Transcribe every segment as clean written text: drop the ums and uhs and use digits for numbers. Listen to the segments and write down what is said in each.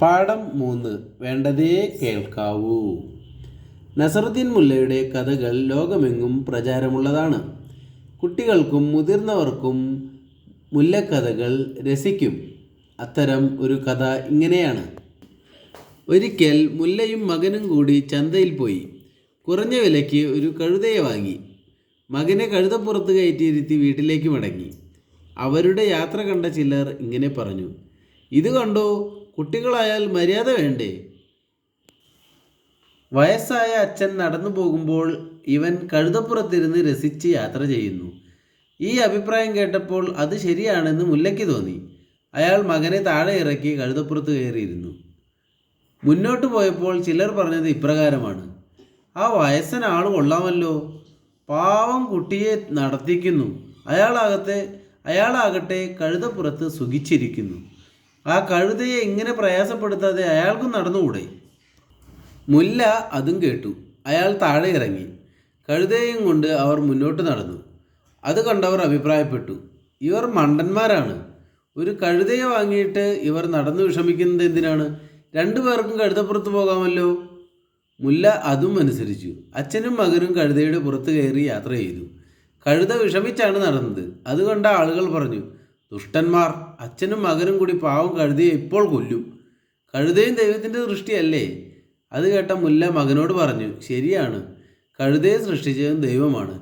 പാഠം 3 വേണ്ടതേ കേൾക്കാവൂ. നസറുദ്ദീൻ മുല്ലയുടെ കഥകൾ ലോകമെങ്ങും പ്രചാരമുള്ളതാണ്. കുട്ടികൾക്കും മുതിർന്നവർക്കും മുല്ലക്കഥകൾ രസിക്കും. അത്തരം ഒരു കഥ ഇങ്ങനെയാണ്. ഒരിക്കൽ മുല്ലയും മകനും കൂടി ചന്തയിൽ പോയി കുറഞ്ഞ വിലയ്ക്ക് ഒരു കഴുതയെ വാങ്ങി. മകനെ കഴുതപ്പുറത്ത് കയറ്റിയിരുത്തി വീട്ടിലേക്ക് മടങ്ങി. അവരുടെ യാത്ര കണ്ട ചിലർ ഇങ്ങനെ പറഞ്ഞു: ഇത് കണ്ടോ, കുട്ടികളായാൽ മര്യാദ വേണ്ടേ? വയസ്സായ അച്ഛൻ നടന്നു പോകുമ്പോൾ ഇവൻ കഴുതപ്പുറത്തിരുന്ന് രസിച്ച് യാത്ര ചെയ്യുന്നു. ഈ അഭിപ്രായം കേട്ടപ്പോൾ അത് ശരിയാണെന്ന് മുല്ലയ്ക്ക് തോന്നി. അയാൾ മകനെ താഴെ ഇറക്കി കഴുതപ്പുറത്ത് കയറിയിരുന്നു. മുന്നോട്ട് പോയപ്പോൾ ചിലർ പറഞ്ഞത് ഇപ്രകാരമാണ്: ആ വയസ്സനാൾ കൊള്ളാമല്ലോ, പാവം കുട്ടിയെ നടത്തിക്കുന്നു. അയാളാകട്ടെ കഴുതപ്പുറത്ത് സുഖിച്ചിരിക്കുന്നു. ആ കഴുതയെ ഇങ്ങനെ പ്രയാസപ്പെടുത്താതെ അയാൾക്കും നടന്നുകൂടെ? മുല്ല അതും കേട്ടു. അയാൾ താഴെ ഇറങ്ങി. കഴുതയും കൊണ്ട് അവർ മുന്നോട്ട് നടന്നു. അത് കണ്ടവർ അഭിപ്രായപ്പെട്ടു: ഇവർ മണ്ടന്മാരാണ്. ഒരു കഴുതയെ വാങ്ങിയിട്ട് ഇവർ നടന്നു വിഷമിക്കുന്നത് എന്തിനാണ്? രണ്ടു പേർക്കും കഴുതപ്പുറത്ത് പോകാമല്ലോ. മുല്ല അതും അനുസരിച്ചു. അച്ഛനും മകനും കഴുതയുടെ പുറത്ത് കയറി യാത്ര ചെയ്തു. കഴുത വിഷമിച്ചാണ് നടന്നത്. അതുകണ്ട ആളുകൾ പറഞ്ഞു: ദുഷ്ടന്മാർ, അച്ഛനും മകനും കൂടി പാവം കഴുതയെ ഇപ്പോൾ കൊല്ലും. കഴുതയും ദൈവത്തിൻ്റെ സൃഷ്ടിയല്ലേ? അത് കേട്ട മുല്ല മകനോട് പറഞ്ഞു: ശരിയാണ്, കഴുതയെ സൃഷ്ടിച്ചതും ദൈവമാണ്.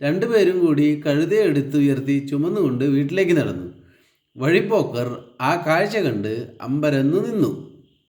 രണ്ടുപേരും കൂടി കഴുതയെ എടുത്തുയർത്തി ചുമന്നുകൊണ്ട് വീട്ടിലേക്ക് നടന്നു. വഴിപ്പോക്കർ ആ കാഴ്ച കണ്ട് അമ്പരന്നു നിന്നു.